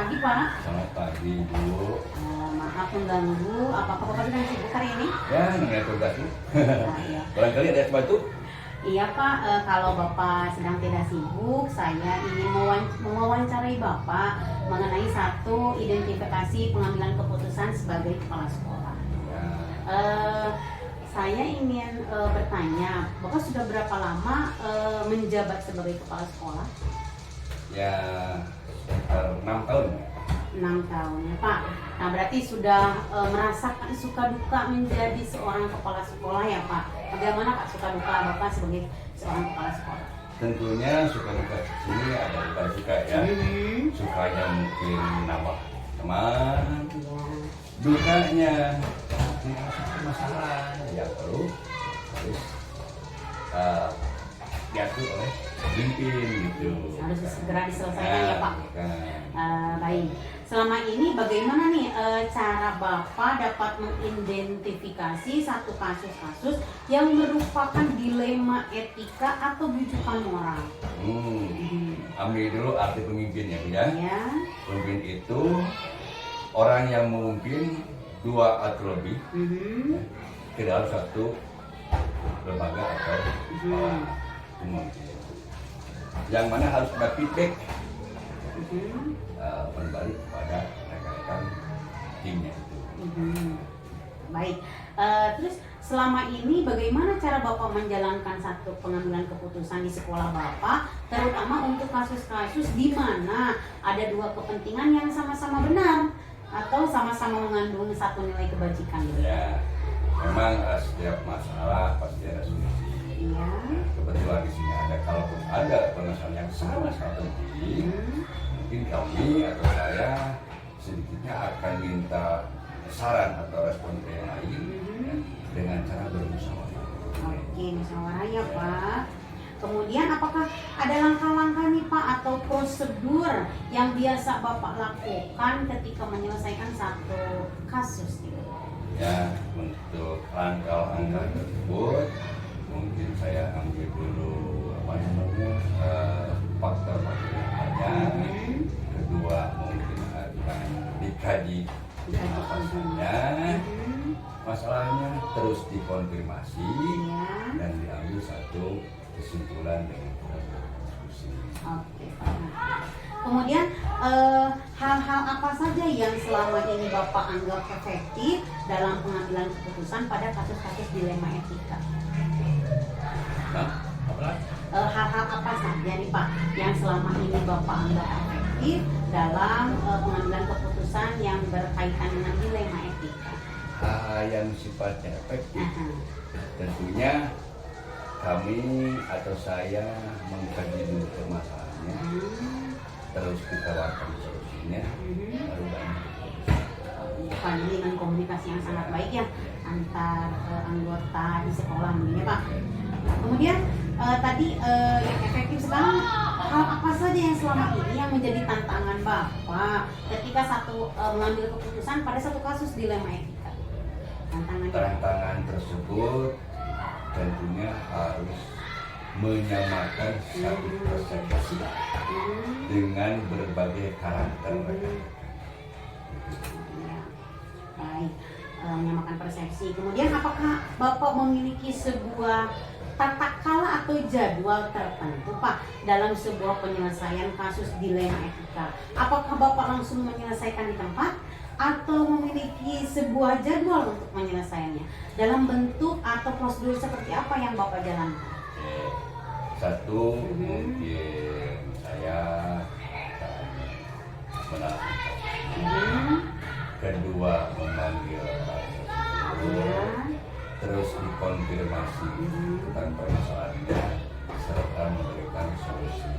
pagi, Pak. Selamat pagi, Bu. Maaf mengganggu. Apakah Bapak sedang sibuk hari ini? Ya, namanya tugas Bu. Iya. Barangkali ada es batu? Iya, Pak. Kalau Bapak sedang tidak sibuk, saya ingin mewawancarai Bapak mengenai satu identifikasi pengambilan keputusan sebagai kepala sekolah. Ya. Saya ingin bertanya, Bapak sudah berapa lama menjabat sebagai kepala sekolah? Ya, sekitar 6 tahun. 6 tahun ya, Pak. Nah, berarti sudah merasakan suka duka menjadi seorang kepala sekolah ya, Pak. Bagaimana Pak suka duka Bapak sebagai seorang kepala sekolah? Tentunya suka duka sini ada duka suka ya. Sukanya mungkin nambah teman. Ya. Dukanya tidak satu masalah yang perlu harus diatur oleh pemimpin gitu. Harus segera diselesaikan ya, Pak. Kan. Baik. Selama ini bagaimana nih cara Bapak dapat mengidentifikasi satu kasus-kasus yang merupakan dilema etika atau bujukan moral? Ambil dulu arti pemimpin ya, Bu ya. Ya. Pemimpin itu orang yang memimpin dua atau lebih ke dalam satu lembaga atau pemimpin. Yang mana harus ada feedback kembali kepada rekan-rekan timnya itu. Baik. Terus selama ini bagaimana cara Bapak menjalankan satu pengambilan keputusan di sekolah Bapak, terutama untuk kasus-kasus di mana ada dua kepentingan yang sama-sama benar atau sama-sama mengandung satu nilai kebajikan? Ya, memang setiap masalah pasti ada solusi. Iya. Kebetulan di sini ada, kalaupun ada permasalahan yang sama-sama penting, mungkin kami atau saya sedikitnya akan minta saran atau respon ke yang lain ya, dengan cara bermusyawarah. Oke, musyawarah ya, Pak. Kemudian apakah ada langkah-langkah nih, Pak, atau prosedur yang biasa Bapak lakukan ketika menyelesaikan satu kasus gitu? Ya, untuk langkah-langkah tersebut mungkin saya ambil dulu faktor-faktor yang ada. Kedua mungkin akan dikaji masalahnya, terus dikonfirmasi dan diambil satu kesimpulan dengan diskusi. Oke. Kemudian hal-hal apa saja yang selama ini Bapak anggap efektif dalam pengambilan keputusan pada kasus-kasus dilema etika? Nah, apa? Hal-hal apa saja nih, Pak yang selama ini Bapak anggap efektif dalam pengambilan keputusan yang berkaitan dengan dilema etika? Hal yang sifatnya efektif tentunya kami atau saya mengkaji dulu permasalahannya, terus kita tawarkan solusinya, baru kami Pak, ini dengan komunikasi yang sangat baik ya antar anggota di sekolah mungkin ya, Pak. Kemudian tadi yang efektif sekarang, hal apa saja yang selama ini yang menjadi tantangan Bapak ketika mengambil keputusan pada satu kasus dilema etika? Tantangan tersebut tentunya harus menyamakan satu persepsi dengan berbagai karakter mereka. Ya, baik, menyamakan persepsi. Kemudian apakah Bapak memiliki sebuah tata kala atau jadwal tertentu, Pak, dalam sebuah penyelesaian kasus dilema etika? Apakah Bapak langsung menyelesaikan di tempat atau memiliki sebuah jadwal untuk menyelesaikannya? Dalam bentuk atau prosedur seperti apa yang Bapak jalankan? Satu, mungkin saya melakukan. Kedua, memanggil terus dikonfirmasi tentang permasalahannya serta memberikan solusi.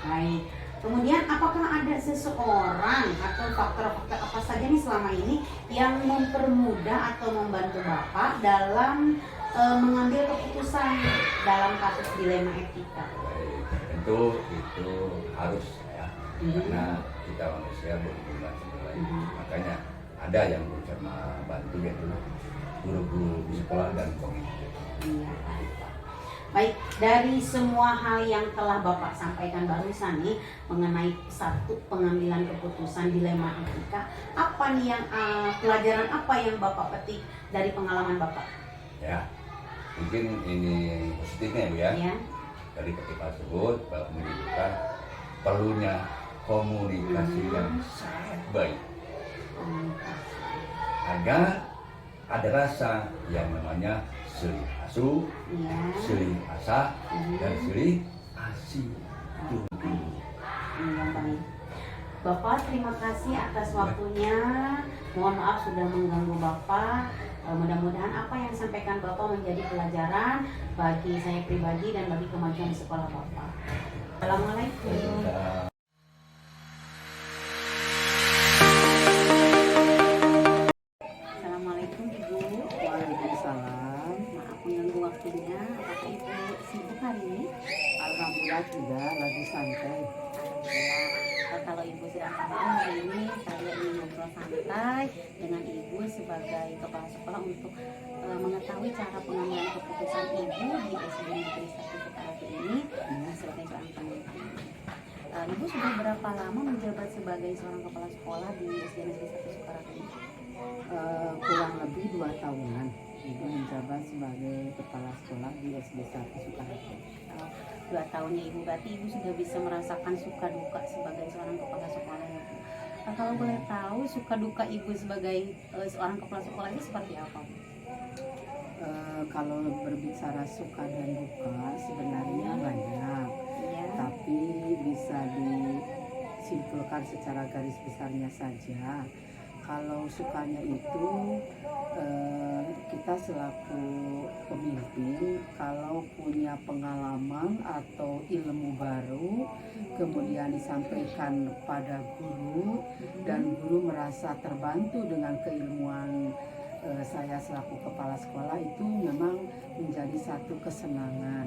Baik. Kemudian apakah ada seseorang atau faktor-faktor apa saja nih selama ini yang mempermudah atau membantu Bapak dalam mengambil keputusan dalam kasus dilema etika? Baik, tentu itu harus ya, karena kita manusia berhubungan sama lain. Makanya ada yang berusaha membantu, yaitu guru-guru di sekolah dan komite. Iya, Pak. Baik, dari semua hal yang telah Bapak sampaikan barusan nih mengenai satu pengambilan keputusan dilema etika, apa nih yang pelajaran apa yang Bapak petik dari pengalaman Bapak? Ya, mungkin ini positifnya Bu ya. Ya. Dari ketika tersebut Bapak menunjukkan perlunya komunikasi yang sangat baik agar ada rasa yang namanya silih asuh, Ya. silih asah, dan silih asih. Itu Iya, baik. Bapak, terima kasih atas waktunya. Mohon maaf sudah mengganggu Bapak. Mudah-mudahan apa yang disampaikan Bapak menjadi pelajaran bagi saya pribadi dan bagi kemajuan sekolah Bapak. Assalamualaikum. Assalamualaikum Ibu. Waalaikumsalam. Maaf mengganggu waktunya. Apakah Ibu sibuk hari ini? Alhamdulillah tidak, lagi santai. Alhamdulillah. Kalau Ibu sedang santai hari ini, saya ingin ngobrol santai dengan Ibu sebagai kepala sekolah untuk mengetahui cara pengambilan keputusan Ibu di SD Negeri 1 Sukaratu ini sebagai seorang pemimpin. Ibu sudah berapa lama menjabat sebagai seorang kepala sekolah di SD Negeri 1 Sukaratu ini? Kurang lebih 2 tahunan Ibu menjabat sebagai kepala sekolah di SD 1 Sukaratu. 2 tahunnya Ibu, berarti Ibu sudah bisa merasakan suka duka sebagai seorang kepala sekolah ya Bu. Kalau boleh tahu suka duka Ibu sebagai seorang kepala sekolah itu seperti apa Bu? Kalau berbicara suka dan duka sebenarnya banyak, Iya. tapi bisa disimpulkan secara garis besarnya saja. Kalau sukanya itu kita selaku pemimpin kalau punya pengalaman atau ilmu baru kemudian disampaikan pada guru dan guru merasa terbantu dengan keilmuan saya selaku kepala sekolah, itu memang menjadi satu kesenangan.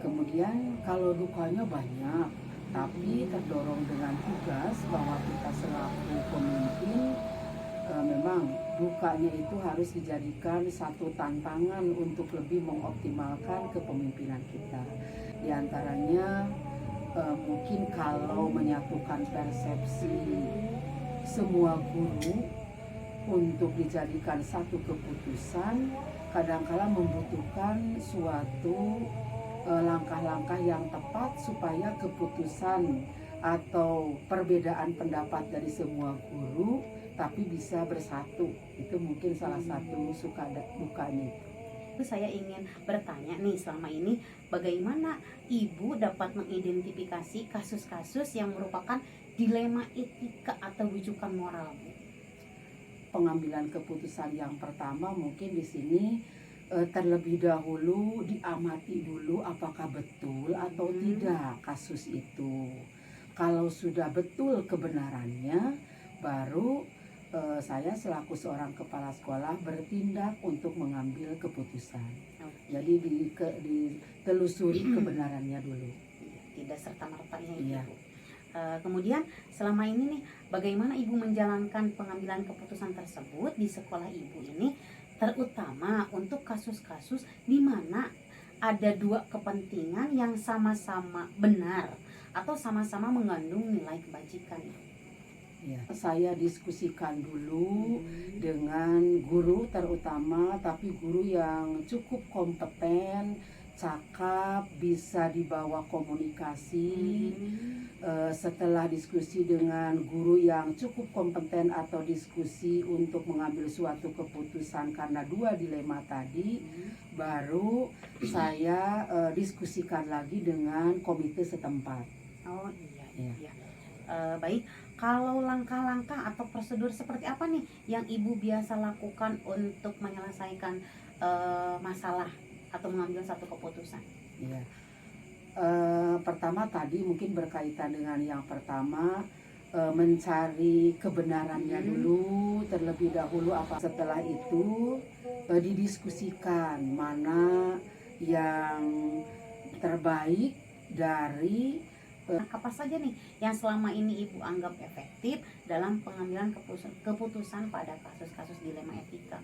Kemudian kalau dukanya banyak, tapi terdorong dengan tugas bahwa kita selaku pemimpin memang dukanya itu harus dijadikan satu tantangan untuk lebih mengoptimalkan kepemimpinan kita. Di antaranya mungkin kalau menyatukan persepsi semua guru untuk dijadikan satu keputusan, kadangkala membutuhkan suatu langkah-langkah yang tepat supaya keputusan atau perbedaan pendapat dari semua guru tapi bisa bersatu. Itu mungkin salah satu suka dukanya. Saya ingin bertanya nih, selama ini bagaimana Ibu dapat mengidentifikasi kasus-kasus yang merupakan dilema etika atau rujukan moral Bu? Pengambilan keputusan yang pertama mungkin di sini terlebih dahulu diamati dulu apakah betul atau tidak kasus itu. Kalau sudah betul kebenarannya, baru saya selaku seorang kepala sekolah bertindak untuk mengambil keputusan. Jadi ditelusuri kebenarannya dulu. Tidak serta-mertanya itu Iya. Bu. Kemudian selama ini nih, bagaimana Ibu menjalankan pengambilan keputusan tersebut di sekolah Ibu ini, terutama untuk kasus-kasus di mana ada dua kepentingan yang sama-sama benar atau sama-sama mengandung nilai kebajikan. Ya, saya diskusikan dulu dengan guru terutama, tapi guru yang cukup kompeten, cakap, bisa dibawa komunikasi. Setelah diskusi dengan guru yang cukup kompeten atau diskusi untuk mengambil suatu keputusan karena dua dilema tadi, baru saya diskusikan lagi dengan komite setempat. Oh iya, Iya. iya. Baik, kalau langkah-langkah atau prosedur seperti apa nih yang Ibu biasa lakukan untuk menyelesaikan masalah atau mengambil satu keputusan? Iya. Pertama tadi mungkin berkaitan dengan yang pertama, mencari kebenarannya dulu terlebih dahulu. Setelah itu didiskusikan mana yang terbaik dari Apa saja nih yang selama ini Ibu anggap efektif dalam pengambilan keputusan pada kasus-kasus dilema etika?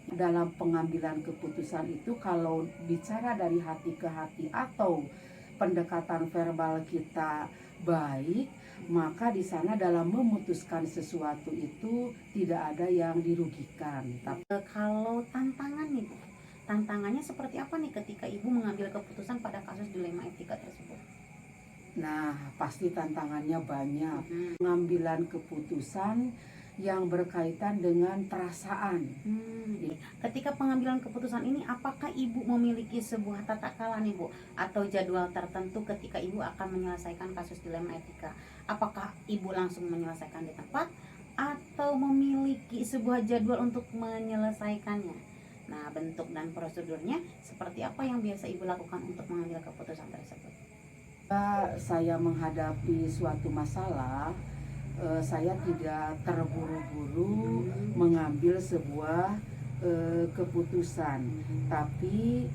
Dalam pengambilan keputusan itu kalau bicara dari hati ke hati atau pendekatan verbal kita baik, maka di sana dalam memutuskan sesuatu itu tidak ada yang dirugikan. Tapi Kalau tantangan nih Bu, tantangannya seperti apa nih ketika Ibu mengambil keputusan pada kasus dilema etika tersebut? nah, pasti tantangannya banyak. Hmm. Pengambilan keputusan yang berkaitan dengan perasaan. Ketika pengambilan keputusan ini, apakah Ibu memiliki sebuah tata kala nih Bu, atau jadwal tertentu ketika Ibu akan menyelesaikan kasus dilema etika? Apakah Ibu langsung menyelesaikan di tempat atau memiliki sebuah jadwal untuk menyelesaikannya? Nah, bentuk dan prosedurnya seperti apa yang biasa Ibu lakukan untuk mengambil keputusan tersebut? Jika saya menghadapi suatu masalah, saya tidak terburu-buru mengambil sebuah keputusan, tapi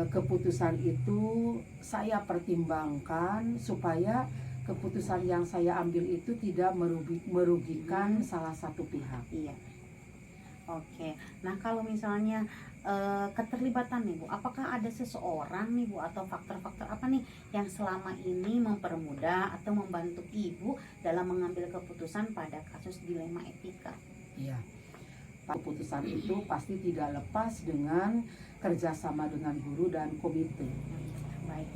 keputusan itu saya pertimbangkan supaya keputusan yang saya ambil itu tidak merugikan salah satu pihak. Iya. Oke. Nah, kalau misalnya keterlibatan nih Bu, apakah ada seseorang nih Bu atau faktor-faktor apa nih yang selama ini mempermudah atau membantu Ibu dalam mengambil keputusan pada kasus dilema etika? Iya. Keputusan itu pasti tidak lepas dengan kerjasama dengan guru dan komite. Baik.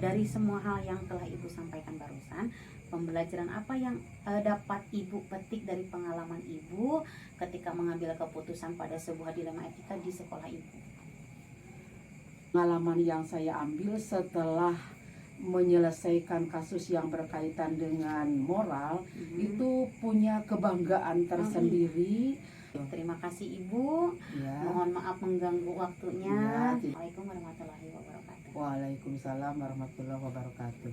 Dari semua hal yang telah Ibu sampaikan barusan, pembelajaran apa yang dapat Ibu petik dari pengalaman Ibu ketika mengambil keputusan pada sebuah dilema etika di sekolah Ibu? Pengalaman yang saya ambil setelah menyelesaikan kasus yang berkaitan dengan moral itu punya kebanggaan tersendiri. Terima kasih Ibu. Ya. Mohon maaf mengganggu waktunya. Ya. Assalamualaikum warahmatullahi wabarakatuh. Waalaikumsalam warahmatullahi wabarakatuh.